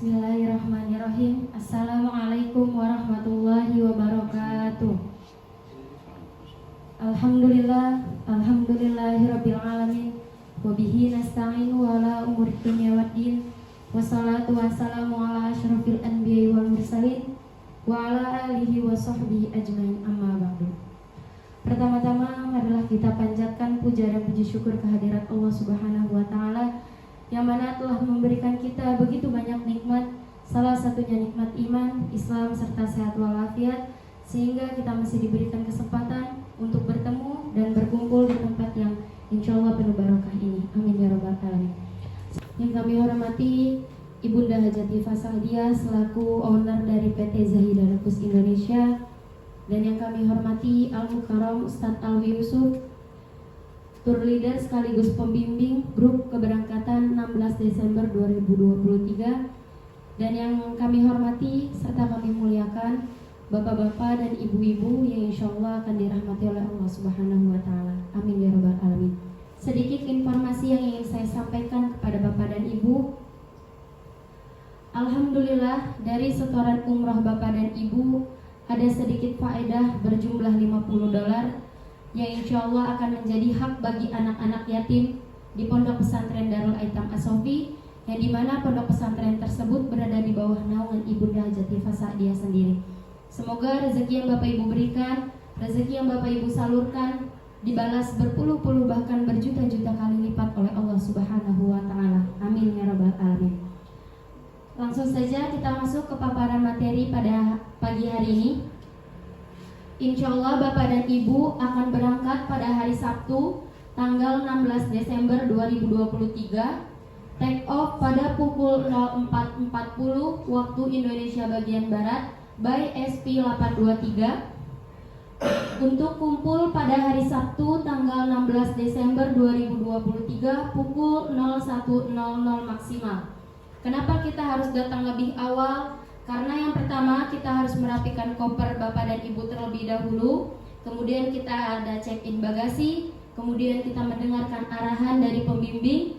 Bismillahirrahmanirrahim. Assalamualaikum warahmatullahi wabarakatuh. Alhamdulillahirabbil alamin. Wabihi nasta'inu ala umuri dunya waddin. Wassalatu wassalamu ala asyrafil anbiya'i wal mursalin wa ala alihi wa sahbihi ajmain, amma ba'du. Pertama-tama adalah kita panjatkan puja dan puji syukur kehadirat Allah Subhanahu wa taala yang mana telah memberikan kita begitu banyak nikmat, salah satunya nikmat iman, Islam serta sehat walafiat, sehingga kita masih diberikan kesempatan untuk bertemu dan berkumpul di tempat yang insya Allah penuh barokah ini. Amin ya rabbal alamin. Yang kami hormati Ibunda Hajat Hifah Sa'diyah selaku owner dari PT Zahidah Rufus Indonesia, dan yang kami hormati Al-Mukarram Ustadz Alwi Yusuf, tour leader sekaligus pembimbing grup keberangkatan 16 Desember 2023, dan yang kami hormati serta kami muliakan bapak-bapak dan ibu-ibu yang insya Allah akan dirahmati oleh Allah Subhanahu wa taala. Amin ya rabbal alamin. Sedikit informasi yang ingin saya sampaikan kepada bapak dan ibu. Alhamdulillah, dari setoran umroh bapak dan ibu ada sedikit faedah berjumlah $50 yang insya Allah akan menjadi hak bagi anak-anak yatim di Pondok Pesantren Darul Aitam As-Sofi, yang dimana pondok pesantren tersebut berada di bawah naungan Ibunda Hajat Hifah Sa'diyah sendiri. Semoga rezeki yang Bapak Ibu berikan, rezeki yang Bapak Ibu salurkan dibalas berpuluh-puluh bahkan berjuta-juta kali lipat oleh Allah Subhanahu wa taala. Amin ya rabbal alamin. Langsung saja kita masuk ke paparan materi pada pagi hari ini. Insya Allah Bapak dan Ibu akan berangkat pada hari Sabtu tanggal 16 Desember 2023, take off pada pukul 04.40 waktu Indonesia bagian Barat by SP823, untuk kumpul pada hari Sabtu tanggal 16 Desember 2023 pukul 01.00 maksimal. Kenapa kita harus datang lebih awal? Karena yang pertama kita harus merapikan koper Bapak dan Ibu terlebih dahulu, kemudian kita ada check-in bagasi, kemudian kita mendengarkan arahan dari pembimbing,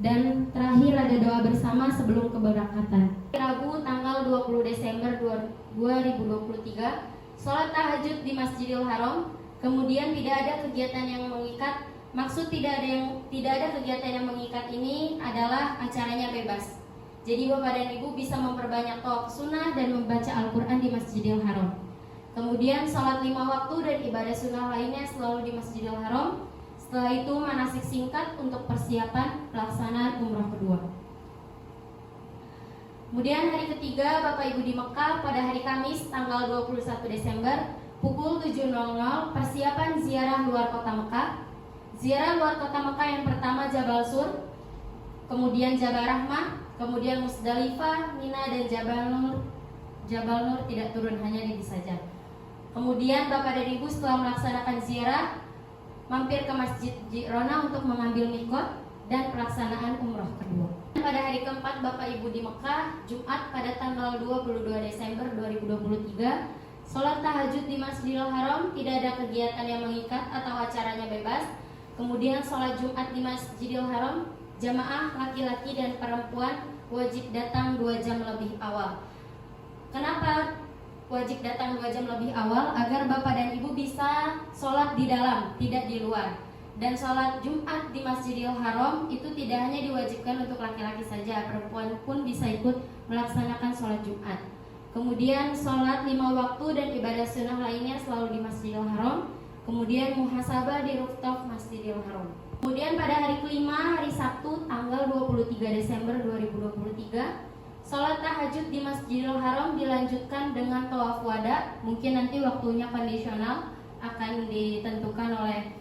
dan terakhir ada doa bersama sebelum keberangkatan. Rabu tanggal 20 Desember 2023, sholat tahajud di Masjidil Haram, kemudian tidak ada kegiatan yang mengikat. Maksud tidak ada kegiatan yang mengikat ini adalah acaranya bebas. Jadi Bapak dan Ibu bisa memperbanyak tawaf sunnah dan membaca Al-Quran di Masjidil Haram. Kemudian sholat 5 waktu dan ibadah sunnah lainnya selalu di Masjidil Haram. Setelah itu manasik singkat untuk persiapan pelaksanaan umroh kedua. Kemudian hari ketiga Bapak Ibu di Mekah pada hari Kamis tanggal 21 Desember pukul 7.00 persiapan ziarah luar kota Mekah. Ziarah luar kota Mekah yang pertama Jabal Sur, kemudian Jabal Rahmah, kemudian Musdalifah, Mina, dan Jabal Nur. Jabal Nur tidak turun, hanya di saja. Kemudian Bapak dan Ibu setelah melaksanakan ziarah mampir ke Masjid Jirona untuk mengambil mikot dan pelaksanaan umroh kedua. Pada hari keempat Bapak Ibu di Mekah, Jumat pada tanggal 22 Desember 2023, sholat tahajud di Masjidil Haram, tidak ada kegiatan yang mengikat atau acaranya bebas. Kemudian sholat Jumat di Masjidil Haram, jamaah laki-laki dan perempuan wajib datang 2 jam lebih awal. Kenapa wajib datang 2 jam lebih awal? Agar Bapak dan Ibu bisa sholat di dalam, tidak di luar. Dan sholat Jumat di Masjidil Haram itu tidak hanya diwajibkan untuk laki-laki saja, perempuan pun bisa ikut melaksanakan sholat Jumat. Kemudian sholat 5 waktu dan ibadah sunnah lainnya selalu di Masjidil Haram. Kemudian muhasabah di rooftop Masjidil Haram. Kemudian pada hari kelima, hari Sabtu tanggal 23 Desember 2023, sholat tahajud di Masjidil Haram dilanjutkan dengan tawaf wada. Mungkin nanti waktunya kondisional akan ditentukan oleh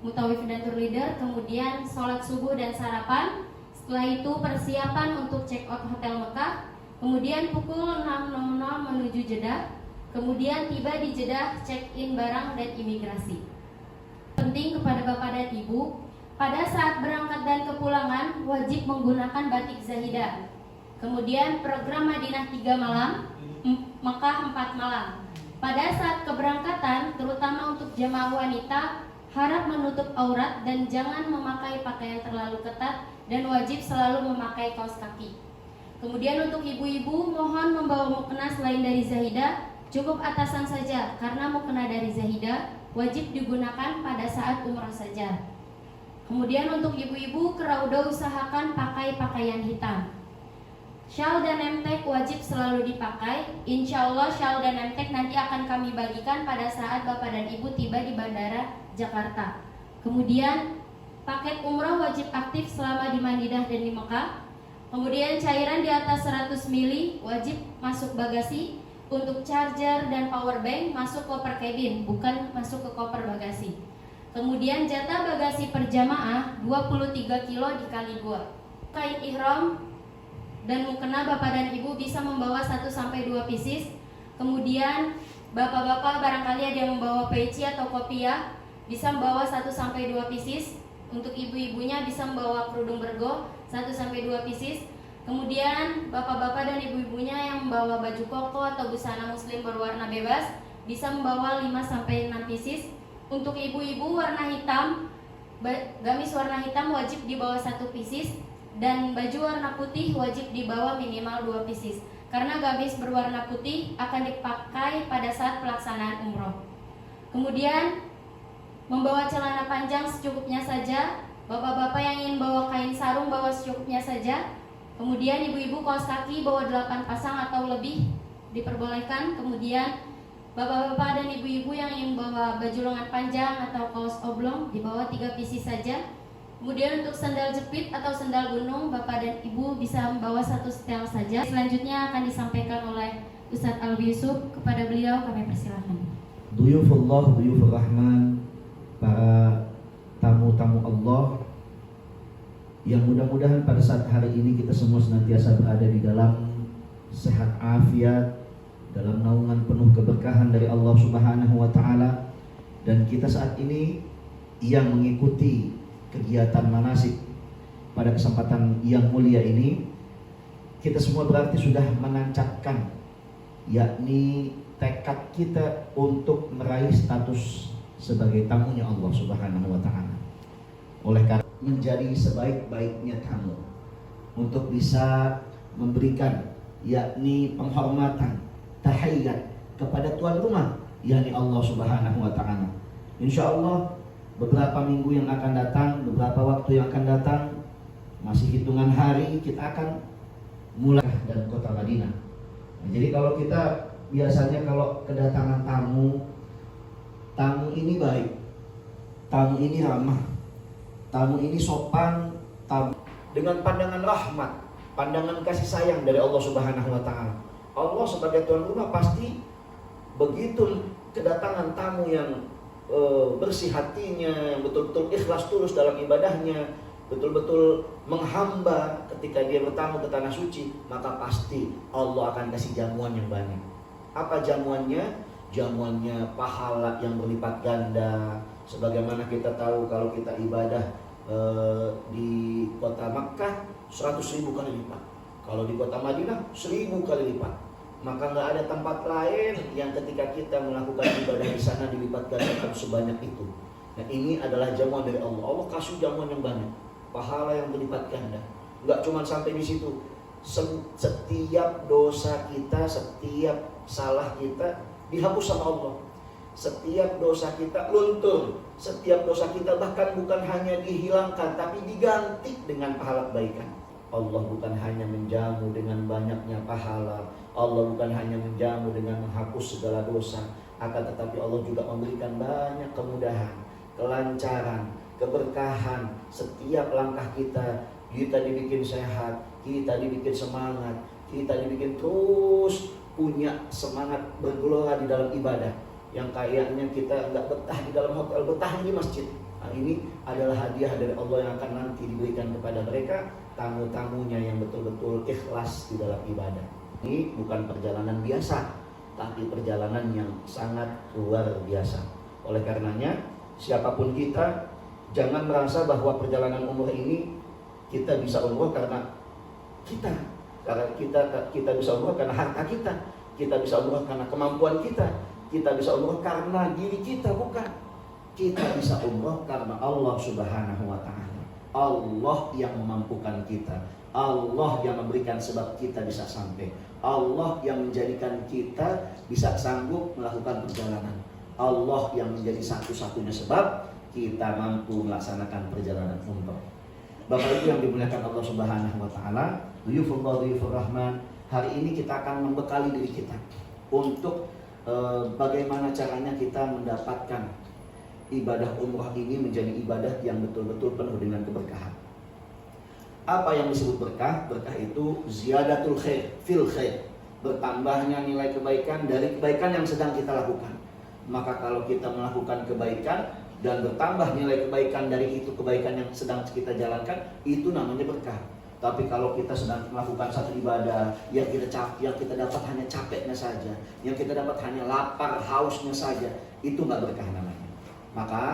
mutawif dan tour leader. Kemudian sholat subuh dan sarapan. Setelah itu persiapan untuk check out hotel Mekah. Kemudian pukul 6.00 menuju Jeddah. Kemudian tiba di Jeddah, check in barang dan imigrasi. Penting kepada Bapak dan Ibu, pada saat berangkat dan kepulangan wajib menggunakan batik Zahidah. Kemudian program Madinah 3 malam, Mekah 4 malam. Pada saat keberangkatan, terutama untuk jemaah wanita, harap menutup aurat dan jangan memakai pakaian terlalu ketat, dan wajib selalu memakai kaos kaki. Kemudian untuk ibu-ibu mohon membawa mukena selain dari zahidah, cukup atasan saja karena mukena dari zahidah wajib digunakan pada saat umrah saja. Kemudian untuk ibu-ibu kerauda usahakan pakai pakaian hitam. Syal dan nemtek wajib selalu dipakai. Insya Allah syal dan nemtek nanti akan kami bagikan pada saat Bapak dan Ibu tiba di Bandara Jakarta. Kemudian paket umrah wajib aktif selama di Madinah dan di Mekah. Kemudian cairan di atas 100 ml wajib masuk bagasi. Untuk charger dan power bank masuk koper cabin, bukan masuk ke koper bagasi. Kemudian jatah bagasi per jamaah 23 kilo dikali 2. Kain ihram dan mukena Bapak dan Ibu bisa membawa 1-2 pieces. Kemudian bapak-bapak barangkali ada yang membawa peci atau kopiah, bisa membawa 1-2 pieces. Untuk ibu-ibunya bisa membawa kerudung bergo 1-2 pieces. Kemudian bapak-bapak dan ibu-ibunya yang membawa baju koko atau busana muslim berwarna bebas bisa membawa 5-6 pieces. Untuk ibu-ibu warna hitam, gamis warna hitam wajib dibawa 1 pieces. Dan baju warna putih wajib dibawa minimal 2 pieces. Karena gamis berwarna putih akan dipakai pada saat pelaksanaan umroh. Kemudian membawa celana panjang secukupnya saja. Bapak-bapak yang ingin bawa kain sarung bawa secukupnya saja. Kemudian ibu-ibu kaos kaki bawa 8 pasang atau lebih diperbolehkan. Kemudian bapak-bapak dan ibu-ibu yang ingin bawa baju lengan panjang atau kaos oblong dibawa 3 pieces saja. Kemudian untuk sandal jepit atau sandal gunung, bapak dan ibu bisa membawa 1 setel saja. Selanjutnya akan disampaikan oleh Ustadz Alwi Yusuf. Kepada beliau kami persilahkan. Duyufullah, duyufur rahman, para tamu-tamu Allah yang mudah-mudahan pada saat hari ini kita semua senantiasa berada di dalam sehat afiat, dalam naungan penuh keberkahan dari Allah Subhanahu wa taala, dan kita saat ini yang mengikuti kegiatan manasik pada kesempatan yang mulia ini, kita semua berarti sudah menancapkan yakni tekad kita untuk meraih status sebagai tamunya Allah Subhanahu wa taala. Oleh karena menjadi sebaik-baiknya tamu untuk bisa memberikan yakni penghormatan, tahiyat kepada tuan rumah yakni Allah Subhanahu wa taala. Insyaallah beberapa minggu yang akan datang, beberapa waktu yang akan datang, masih hitungan hari kita akan mulai dan kota Madinah. Nah, jadi kalau kita biasanya kalau kedatangan tamu ini baik, tamu ini ramah, tamu ini sopan, tamu dengan pandangan rahmat, pandangan kasih sayang dari Allah Subhanahu wa taala. Allah sebagai tuan rumah pasti begitu kedatangan tamu yang bersih hatinya, yang betul-betul ikhlas tulus dalam ibadahnya, betul-betul menghamba ketika dia bertamu ke tanah suci, maka pasti Allah akan kasih jamuan yang banyak. Apa jamuannya? Jamuannya pahala yang berlipat ganda. Sebagaimana kita tahu kalau kita ibadah di kota Makkah 100.000 kali lipat, kalau di kota Madinah 1.000 kali lipat. Maka nggak ada tempat lain yang ketika kita melakukan ibadah di sana dilipat gandakan sebanyak itu. Nah, ini adalah jamuan dari Allah. Allah kasih jamuan yang banyak, pahala yang berlipat ganda. Nggak cuma sampai di situ. Setiap dosa kita, setiap salah kita dihapus sama Allah. Setiap dosa kita luntur, setiap dosa kita bahkan bukan hanya dihilangkan, tapi diganti dengan pahala kebaikan. Allah bukan hanya menjamu dengan banyaknya pahala, Allah bukan hanya menjamu dengan menghapus segala dosa, akan tetapi Allah juga memberikan banyak kemudahan, kelancaran, keberkahan. Setiap langkah kita dibikin sehat, kita dibikin semangat, kita dibikin terus punya semangat bergelora di dalam ibadah. Yang kayaknya kita nggak betah di dalam hotel, betah di masjid. Nah, ini adalah hadiah dari Allah yang akan nanti diberikan kepada mereka, tamu-tamunya yang betul-betul ikhlas di dalam ibadah. Ini bukan perjalanan biasa, tapi perjalanan yang sangat luar biasa. Oleh karenanya, siapapun kita, jangan merasa bahwa perjalanan umroh ini kita bisa umroh karena kita bisa umroh karena harta kita bisa umroh karena kemampuan kita bisa umroh karena diri kita, bukan. Kita bisa umroh karena Allah Subhanahu wa taala. Allah yang memampukan kita. Allah yang memberikan sebab kita bisa sampai. Allah yang menjadikan kita bisa sanggup melakukan perjalanan. Allah yang menjadi satu-satunya sebab kita mampu melaksanakan perjalanan umroh. Bapak Ibu yang dimuliakan Allah Subhanahu wa taala, dhuyufullah dhuyufur rahman, hari ini kita akan membekali diri kita untuk bagaimana caranya kita mendapatkan ibadah umroh ini menjadi ibadah yang betul-betul penuh dengan keberkahan. Apa yang disebut berkah? Berkah itu ziyadatul khair fil khair, bertambahnya nilai kebaikan dari kebaikan yang sedang kita lakukan. Maka kalau kita melakukan kebaikan dan bertambah nilai kebaikan dari itu kebaikan yang sedang kita jalankan, itu namanya berkah. Tapi kalau kita sedang melakukan satu ibadah yang kita dapat hanya capeknya saja, yang kita dapat hanya lapar hausnya saja, itu nggak berkah namanya. Maka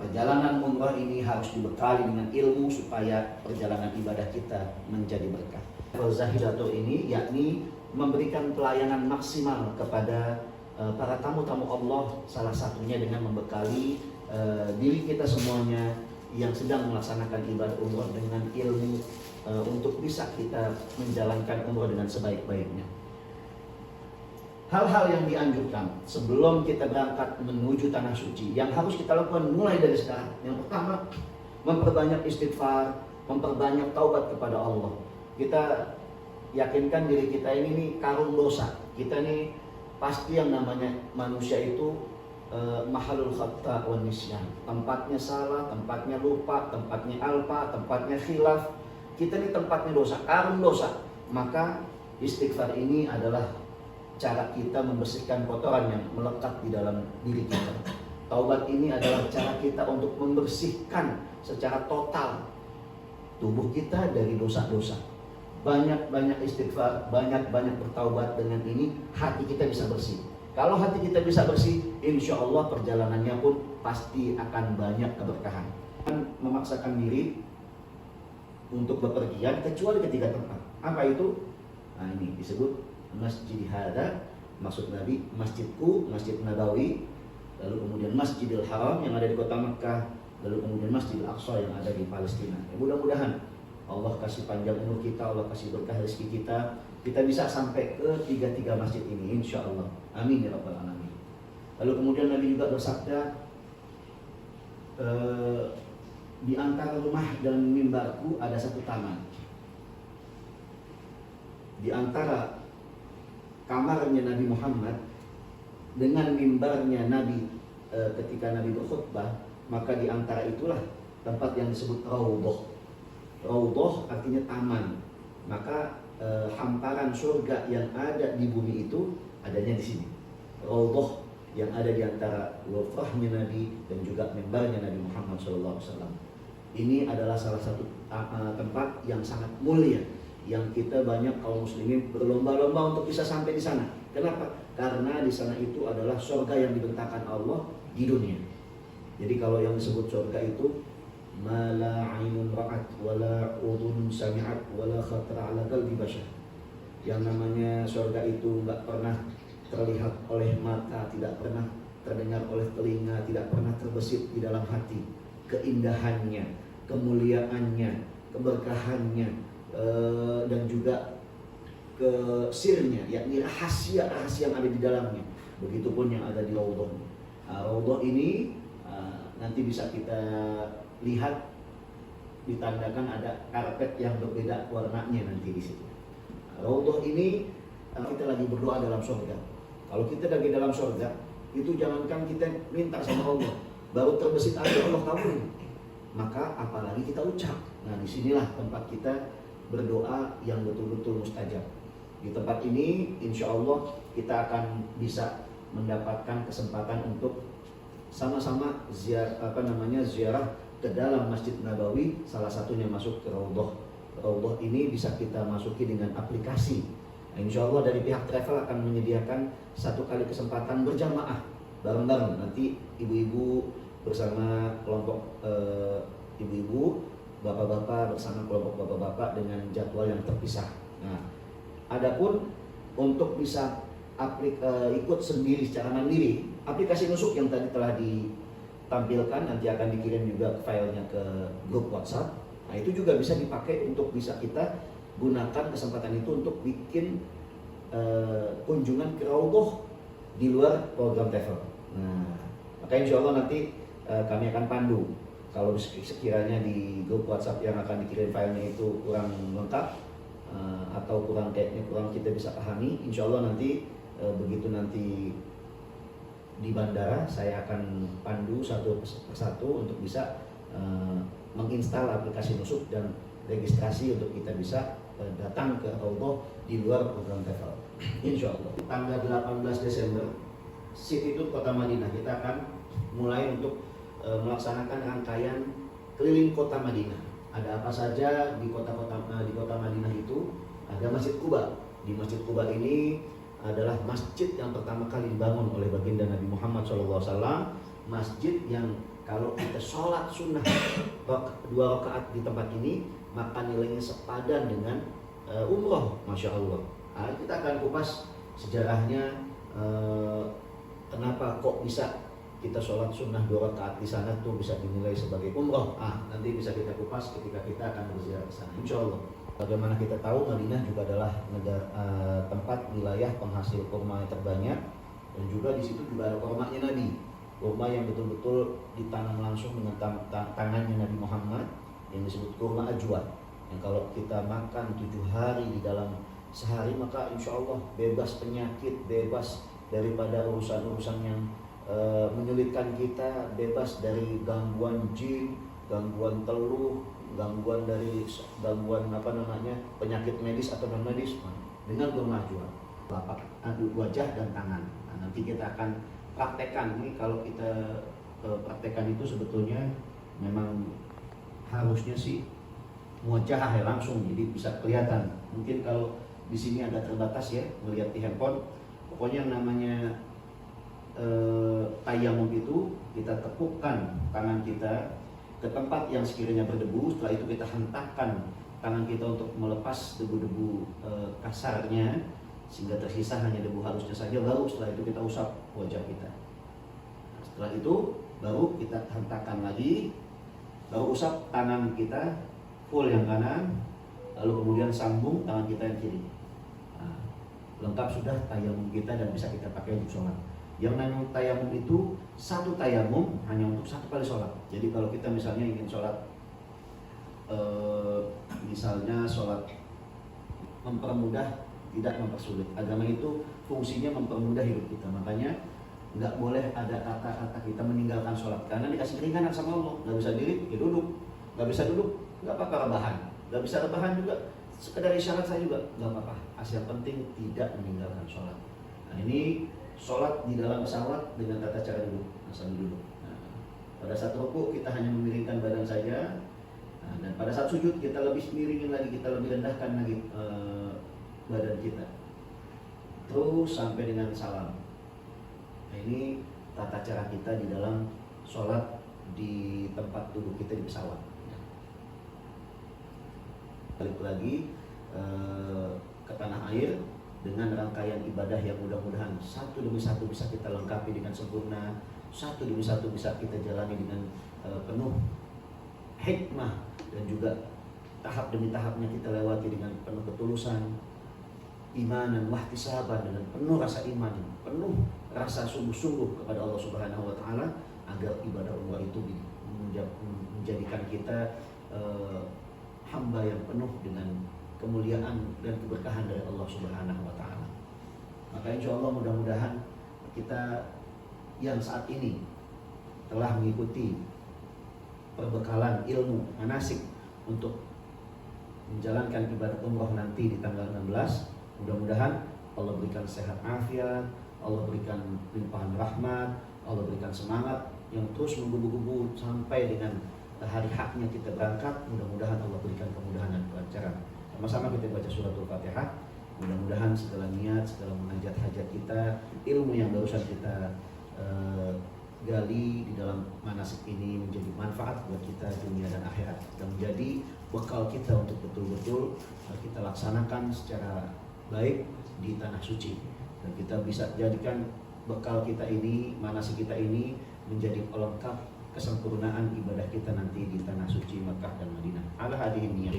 perjalanan umrah ini harus dibekali dengan ilmu supaya perjalanan ibadah kita menjadi berkah. Zahidatul ini yakni memberikan pelayanan maksimal kepada para tamu-tamu Allah, salah satunya dengan membekali diri kita semuanya yang sedang melaksanakan ibadah umrah dengan ilmu untuk bisa kita menjalankan umrah dengan sebaik-baiknya. Hal-hal yang dianjurkan sebelum kita berangkat menuju tanah suci yang harus kita lakukan mulai dari sekarang. Yang pertama, memperbanyak istighfar, memperbanyak taubat kepada Allah. Kita yakinkan diri kita ini nih karung dosa. Kita nih pasti yang namanya manusia itu mahalul khata' wan nisyan. Tempatnya salah, tempatnya lupa, tempatnya alpa, tempatnya khilaf. Kita ini tempatnya dosa, karung dosa. Maka istighfar ini adalah cara kita membersihkan kotoran yang melekat di dalam diri kita. Taubat ini adalah cara kita untuk membersihkan secara total tubuh kita dari dosa-dosa. Banyak-banyak istighfar, banyak-banyak bertaubat, dengan ini hati kita bisa bersih. Kalau hati kita bisa bersih, insya Allah perjalanannya pun pasti akan banyak keberkahan. Memaksakan diri untuk bepergian kecuali ke 3 tempat. Apa itu? Nah, ini disebut Masjid Hada, maksud Nabi masjidku, Masjid Nabawi, lalu kemudian Masjidil Haram yang ada di kota Makkah, lalu kemudian Masjidil Aqsa yang ada di Palestina. Mudah-mudahan Allah kasih panjang umur kita, Allah kasih berkah rezeki kita bisa sampai ke 3 masjid ini insya Allah. Amin ya rabbal alamin. Lalu kemudian Nabi juga bersabda, di antara rumah dan mimbarku ada satu taman. Di antara kamarnya Nabi Muhammad dengan mimbarnya Nabi ketika Nabi berkhutbah, maka di antara itulah tempat yang disebut raudhah. Raudhah artinya taman. Maka hamparan surga yang ada di bumi itu adanya di sini. Raudhah yang ada di antara wafahnya Nabi dan juga mimbarnya Nabi Muhammad SAW. Ini adalah salah satu tempat yang sangat mulia, yang kita banyak kaum muslimin berlomba-lomba untuk bisa sampai di sana. Kenapa? Karena di sana itu adalah surga yang dibentangkan Allah di dunia. Jadi kalau yang disebut surga itu ma la 'ainun ra'at wa la udhun sami'at wa la khatara 'ala qalbi bashar. Yang namanya surga itu enggak pernah terlihat oleh mata, tidak pernah terdengar oleh telinga, tidak pernah terbesit di dalam hati. Keindahannya, kemuliaannya, keberkahannya, dan juga kesirnya, yakni rahasia-rahasia yang ada di dalamnya. Begitupun yang ada di raudhah. Raudhah ini nanti bisa kita lihat ditandakan ada karpet yang berbeda warnanya nanti di situ. Raudhah ini kita lagi berdoa dalam surga. Kalau kita lagi dalam surga, itu jangankan kita minta sama Allah, baru terbesit aja Allah kabul. Maka apalagi kita ucap. Nah, disinilah tempat kita berdoa yang betul-betul mustajab. Di tempat ini insya Allah kita akan bisa mendapatkan kesempatan untuk sama-sama ziarah ke dalam Masjid Nabawi, salah satunya masuk ke raudhah. Raudhah ini bisa kita masuki dengan aplikasi. Nah, insya Allah dari pihak travel akan menyediakan 1 kali kesempatan berjamaah bareng-bareng. Nanti ibu-ibu bersama kelompok ibu-ibu, bapak-bapak bersama kelompok bapak-bapak dengan jadwal yang terpisah. Nah, adapun untuk bisa ikut sendiri secara mandiri, aplikasi nusuk yang tadi telah ditampilkan nanti akan dikirim juga filenya ke grup WhatsApp. Nah, itu juga bisa dipakai untuk bisa kita gunakan kesempatan itu untuk bikin kunjungan ke Raudhah di luar program travel. Nah, maka insya Allah nanti kami akan pandu. Kalau sekiranya di grup WhatsApp yang akan dikirim filenya itu kurang lengkap atau kurang kita bisa pahami, insya Allah nanti begitu nanti di bandara saya akan pandu satu persatu untuk bisa menginstal aplikasi Nusuk dan registrasi untuk kita bisa datang ke Raudhah di luar program travel. Insya Allah tanggal 18 Desember City Tour Kota Madinah kita akan mulai untuk melaksanakan rangkaian keliling Kota Madinah. Ada apa saja di kota Madinah itu? Ada Masjid Quba. Di Masjid Quba ini adalah masjid yang pertama kali dibangun oleh baginda Nabi Muhammad SAW. Masjid yang kalau kita sholat sunnah 2 rakaat di tempat ini, maka nilainya sepadan dengan umroh, masya Allah. Nah, kita akan kupas sejarahnya, kenapa kok bisa kita sholat sunnah 2 rakaat di sana tuh bisa dinilai sebagai umroh. Nanti bisa kita kupas ketika kita akan berziarah ke sana, insya Allah. Bagaimana kita tahu Madinah juga adalah tempat wilayah penghasil kurma yang terbanyak, dan juga di situ juga ada kurmanya Nabi, kurma yang betul-betul ditanam langsung dengan tangannya Nabi Muhammad yang disebut kurma ajwa. Yang kalau kita makan 7 hari di dalam sehari, maka insya Allah bebas penyakit, bebas daripada urusan-urusan yang menyulitkan kita, bebas dari gangguan jin, gangguan teluh, gangguan penyakit medis atau non medis dengan kurma ajwa, telapak wajah dan tangan. Nah, nanti kita akan praktekkan ini. Kalau kita praktekkan itu sebetulnya memang harusnya sih wajah langsung, jadi bisa kelihatan. Mungkin kalau di sini agak terbatas ya melihat di handphone. Pokoknya yang namanya tayamum itu kita tepukkan tangan kita ke tempat yang sekiranya berdebu. Setelah itu kita hentakkan tangan kita untuk melepas debu-debu kasarnya sehingga tersisa hanya debu halusnya saja. Baru setelah itu kita usap wajah kita. Setelah itu baru kita hentakkan lagi, baru usap tangan kita full yang kanan, lalu kemudian sambung tangan kita yang kiri. Nah, lengkap sudah tayamum kita dan bisa kita pakai untuk sholat. Yang namanya tayamum itu satu tayamum hanya untuk satu kali sholat. Jadi kalau kita misalnya ingin sholat, misalnya sholat mempermudah, tidak mempersulit. Agama itu fungsinya mempermudah hidup kita. Makanya nggak boleh ada kata-kata kita meninggalkan sholat karena dikasih keringanan sama Allah. Nggak bisa diri, ya duduk. Nggak bisa duduk, nggak apa-apa rebahan. Nggak bisa rebahan juga, sekedar isyarat saya juga nggak apa-apa. Asal penting tidak meninggalkan sholat. Nah, ini sholat di dalam pesawat dengan tata cara duduk, sambil duduk. Nah, pada saat rukuk kita hanya memiringkan badan saja. Nah, dan pada saat sujud kita lebih miringin lagi, kita lebih rendahkan lagi badan kita. Terus sampai dengan salam. Nah, ini tata cara kita di dalam sholat di tempat duduk kita di pesawat. Balik lagi ke tanah air dengan rangkaian ibadah yang mudah-mudahan satu demi satu bisa kita lengkapi dengan sempurna, satu demi satu bisa kita jalani dengan penuh hikmah, dan juga tahap demi tahapnya kita lewati dengan penuh ketulusan, iman dan wahtisaban, dengan penuh rasa iman, penuh rasa sungguh-sungguh kepada Allah Subhanahu wa taala, agar ibadah umrah itu menjadikan kita hamba yang penuh dengan kemuliaan dan keberkahan dari Allah Subhanahu wa taala. Maka insya Allah mudah-mudahan kita yang saat ini telah mengikuti perbekalan ilmu manasik untuk menjalankan ibadah umrah nanti di tanggal 16, mudah-mudahan Allah berikan sehat afiat, Allah berikan limpahan rahmat, Allah berikan semangat yang terus menggebu-gebu sampai dengan hari haknya kita berangkat. Mudah-mudahan Allah berikan kemudahan dan kelancaran. Sama-sama kita baca suratul Fatihah. Mudah-mudahan segala niat, segala munajat hajat kita, ilmu yang barusan kita gali di dalam manasik ini menjadi manfaat buat kita dunia dan akhirat, dan menjadi bekal kita untuk betul-betul kita laksanakan secara baik di tanah suci, dan kita bisa jadikan bekal kita ini, manasik kita ini menjadi pelengkap kesempurnaan ibadah kita nanti di tanah suci Makkah dan Madinah. Ala hadihin niyah.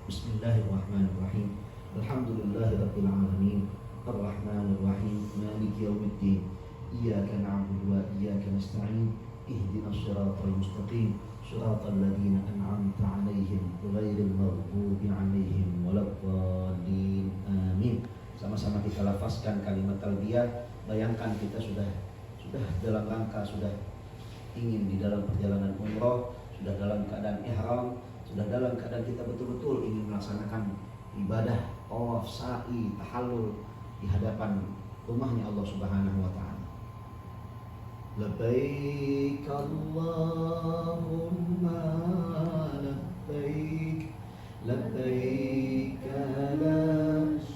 Bismillahirrahmanirrahim. Alhamdulillahirabbil alamin. Arrahmanir rahim. Maliki yaumiddin. Iyyaka na'budu wa iyyaka nasta'in. Ihdinas shiratal mustaqim. Shiratal ladzina an'amta 'alaihim ghairil maghdubi 'alaihim waladdallin. Amin. Sama-sama kita lafazkan kalimat talbiyah. Bayangkan kita sudah dalam rangka, sudah ingin di dalam perjalanan umroh, sudah dalam keadaan ihram, sudah dalam keadaan kita betul-betul ingin melaksanakan ibadah tawaf, sa'i, tahallul di hadapan rumahnya Allah Subhanahu wa taala. Labbaik Allahumma labbaik, labbaik la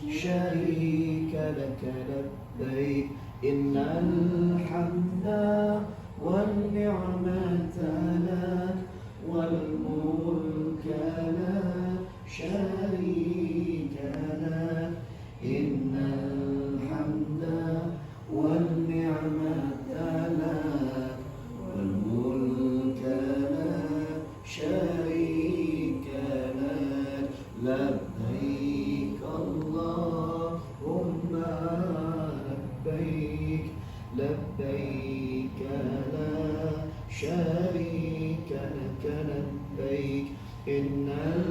syarika lak labbaik, innal hamda wan ni'mata lak wal mulka la syarika lak, innal hamda wan ni'mata lak wal mulka la syarika lak, labbaik Allahumma labbaik, labbaik la syarika lak labbaik, innal